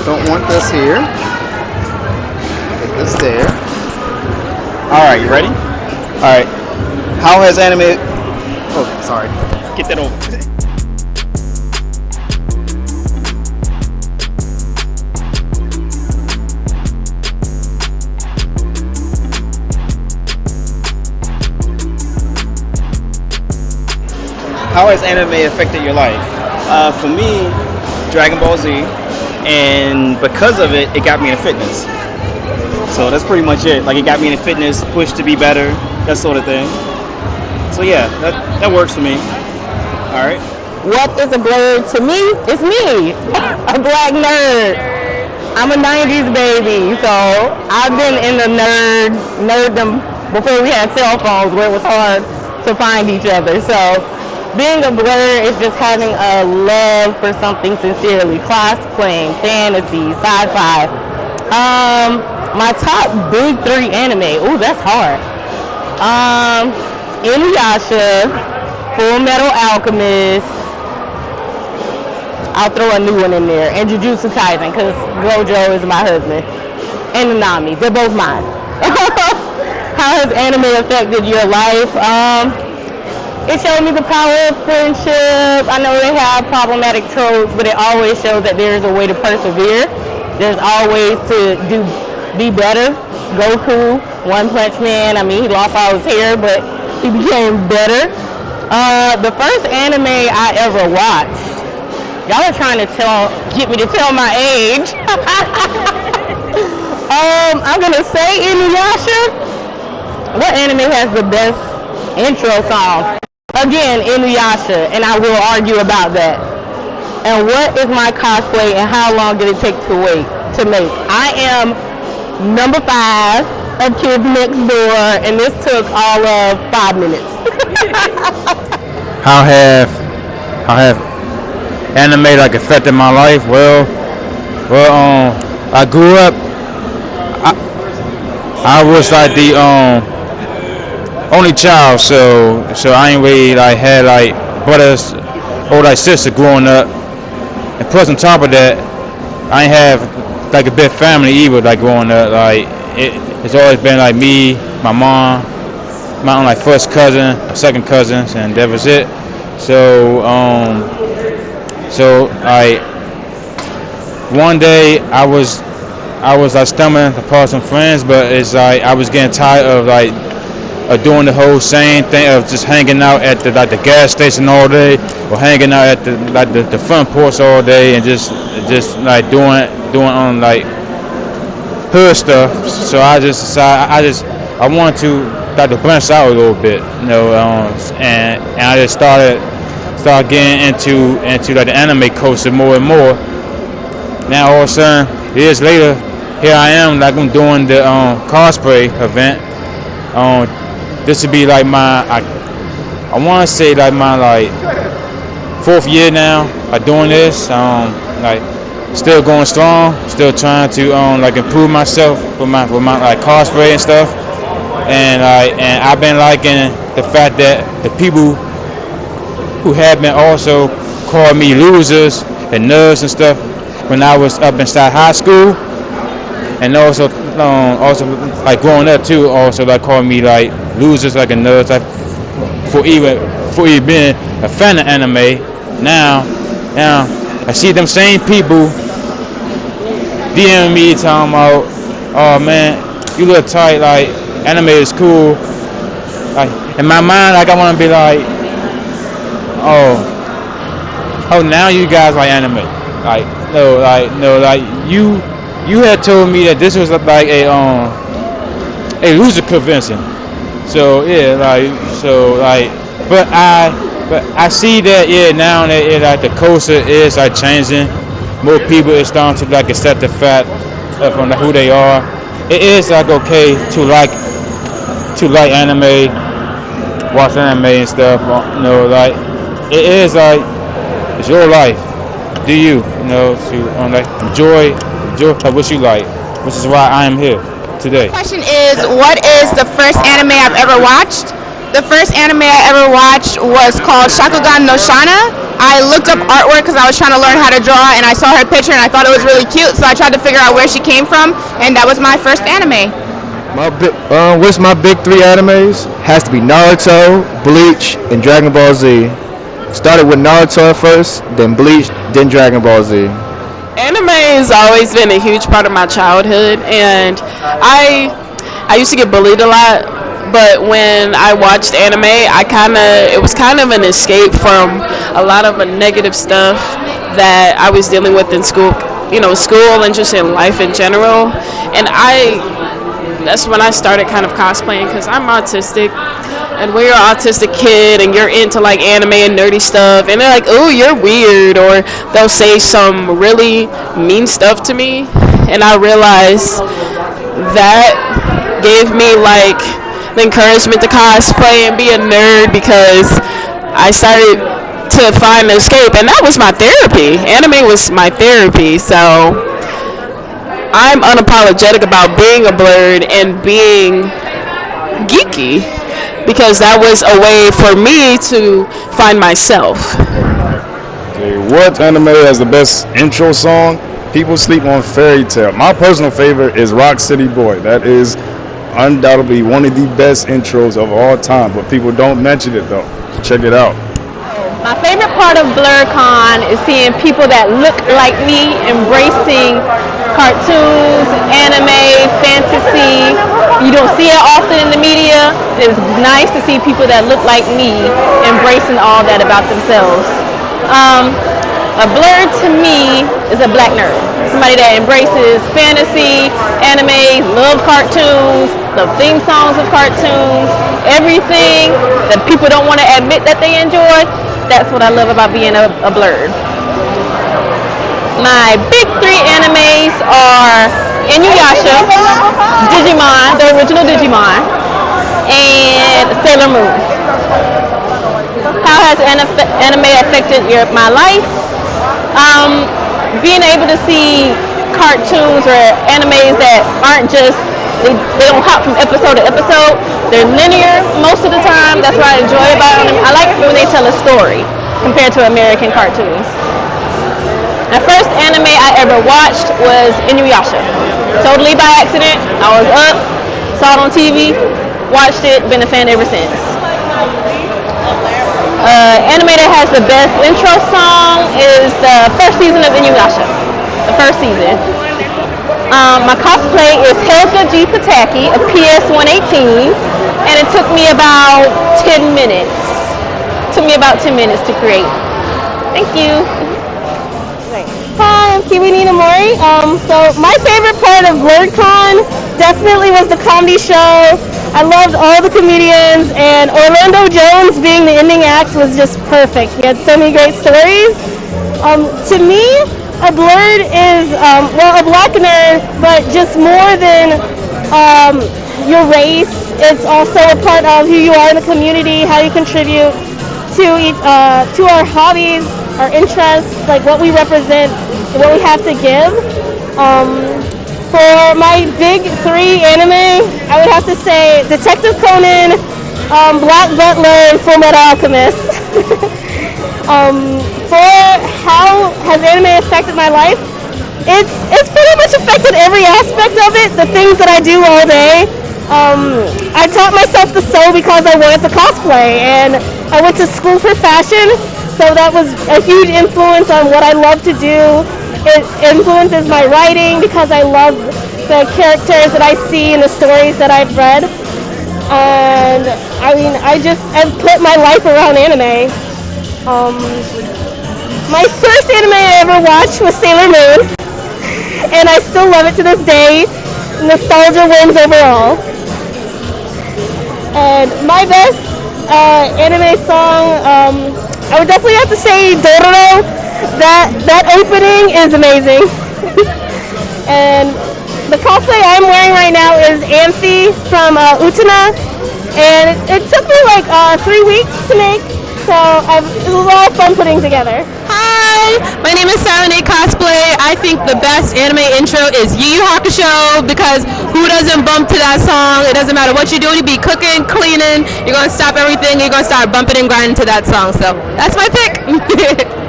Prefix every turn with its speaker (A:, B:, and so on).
A: Don't want this here. Put this there. All right, you ready? All right. How has anime? Oh, sorry. Get that over. How has anime affected your life? For me, Dragon Ball Z, and because of it, it got me into fitness. So that's pretty much it. Like, it got me into fitness, push to be better, that sort of thing. So yeah, that works for me. All right.
B: What is a blerd to me? It's me, a black nerd. I'm a 90s baby, so I've been in the nerddom before we had cell phones where it was hard to find each other. So being a blerd is just having a love for something sincerely. Cosplaying, fantasy, sci-fi. My top big 3 anime. Ooh, that's hard. Inuyasha, Full Metal Alchemist. I'll throw a new one in there. And Jujutsu Kaisen, because Gojo is my husband. And Nanami. They're both mine. How has anime affected your life? It showed me the power of friendship. I know they have problematic tropes, but it always shows that there's a way to persevere. There's always to be better. Goku, One Punch Man, I mean, he lost all his hair, but he became better. The first anime I ever watched, y'all are trying to get me to tell my age. I'm gonna say Inuyasha. What anime has the best intro song? Again, Inuyasha, and I will argue about that. And what is my cosplay, and how long did it take to make? I am number 5 of Kids Next Door, and this took all of 5 minutes.
C: How have anime like affected my life? Well, I grew up. I was like the only child, so I ain't really like had like brothers or like sister growing up. And plus on top of that, I ain't have like a big family either. Like growing up, like it's always been like me, my mom, my own like first cousin, second cousins, and that was it. So like one day I was like stumbling upon some friends, but it's like I was getting tired of like doing the whole same thing of just hanging out at the gas station all day, or hanging out at the front porch all day, and just like doing on like hood stuff. So I just decided I want to like to branch out a little bit, you know, and I just started getting into like the anime culture more and more. Now all of a sudden, years later, here I am, like I'm doing the cosplay event. This would be like my, I want to say like my like 4th year now of doing this. Like still going strong, still trying to like improve myself with my like cosplay and stuff. And I've been liking the fact that the people who have been also called me losers and nerds and stuff when I was up inside high school, and also like growing up too, also like calling me like losers, like a nerd, like for even being a fan of anime. Now I see them same people DM me talking about, oh man, you look tight, like anime is cool. Like in my mind, like I want to be like, oh now you guys like anime. Like you had told me that this was like a loser convention. So yeah, but I see that now that like the culture is like changing. More people is starting to like accept the fact from who they are. It is like okay to like anime, watch anime and stuff. You know, like it is like it's your life. Do you know to like enjoy what you like, which is why I am here today.
D: The question is, what is the first anime I've ever watched? The first anime I ever watched was called Shakugan no Shana. I looked up artwork because I was trying to learn how to draw, and I saw her picture and I thought it was really cute, so I tried to figure out where she came from, and that was my first anime.
E: What's my big 3 animes? Has to be Naruto, Bleach, and Dragon Ball Z. Started with Naruto at first, then Bleach, then Dragon Ball Z.
F: Anime has always been a huge part of my childhood, and I used to get bullied a lot. But when I watched anime, it was kind of an escape from a lot of the negative stuff that I was dealing with in school, school and just in life in general. And that's when I started kind of cosplaying, because I'm autistic. And when you're an autistic kid and you're into like anime and nerdy stuff, and they're like, "Oh, you're weird," or they'll say some really mean stuff to me, and I realized that gave me like the encouragement to cosplay and be a nerd, because I started to find an escape, and that was my therapy. Anime was my therapy, so I'm unapologetic about being a blerd and being geeky, because that was a way for me to find myself.
G: Okay, what anime has the best intro song? People sleep on Fairy Tail. My personal favorite is Rock City Boy. That is undoubtedly one of the best intros of all time, but people don't mention it though. Check it out.
B: My favorite part of BlerdCon is seeing people that look like me embracing cartoons, anime, fantasy. You don't see it often in the media. It's nice to see people that look like me embracing all that about themselves. A blerd to me is a black nerd. Somebody that embraces fantasy, anime, love cartoons, love theme songs of cartoons, everything that people don't want to admit that they enjoy. That's what I love about being a blerd. My big 3 animes are Inuyasha, Digimon, the original Digimon, and Sailor Moon. How has anime affected my life? Being able to see cartoons or animes that aren't just, they don't hop from episode to episode. They're linear most of the time. That's what I enjoy about them. I like when they tell a story compared to American cartoons. The first anime I ever watched was Inuyasha. Totally by accident. I was up, saw it on TV, watched it, been a fan ever since. Anime that has the best intro song is the first season of Inuyasha. The first season. My cosplay is Helga G. Pataki of PS118, and it took me about 10 minutes. To create. Thank you. Hi, I'm Kiwi Nina Mori. So my favorite part of BlerdCon definitely was the comedy show. I loved all the comedians, and Orlando Jones being the ending act was just perfect. He had so many great stories. To me, a blerd is, a black nerd, but just more than your race. It's also a part of who you are in the community, how you contribute to our hobbies, our interests, like what we represent, what we have to give. For my big 3 anime, I would have to say Detective Conan, Black Butler, and Fullmetal Alchemist. For how has anime affected my life? It's pretty much affected every aspect of it, the things that I do all day. I taught myself to sew because I wanted to cosplay, and I went to school for fashion, so that was a huge influence on what I love to do. It influences my writing because I love the characters that I see and the stories that I've read. And I mean, I've put my life around anime. My first anime I ever watched was Sailor Moon, and I still love it to this day. Nostalgia wins overall. And my best anime song, I would definitely have to say Dororo. That opening is amazing. And the cosplay I'm wearing right now is Anthe from Utena, and it took me like 3 weeks to make, so it was a lot of fun putting together.
H: Hi, my name is Saturday Cosplay. I think the best anime intro is Yu Yu Hakusho, because who doesn't bump to that song? It doesn't matter what you're doing. You be cooking, cleaning, you're going to stop everything, you're going to start bumping and grinding to that song. So that's my pick. it.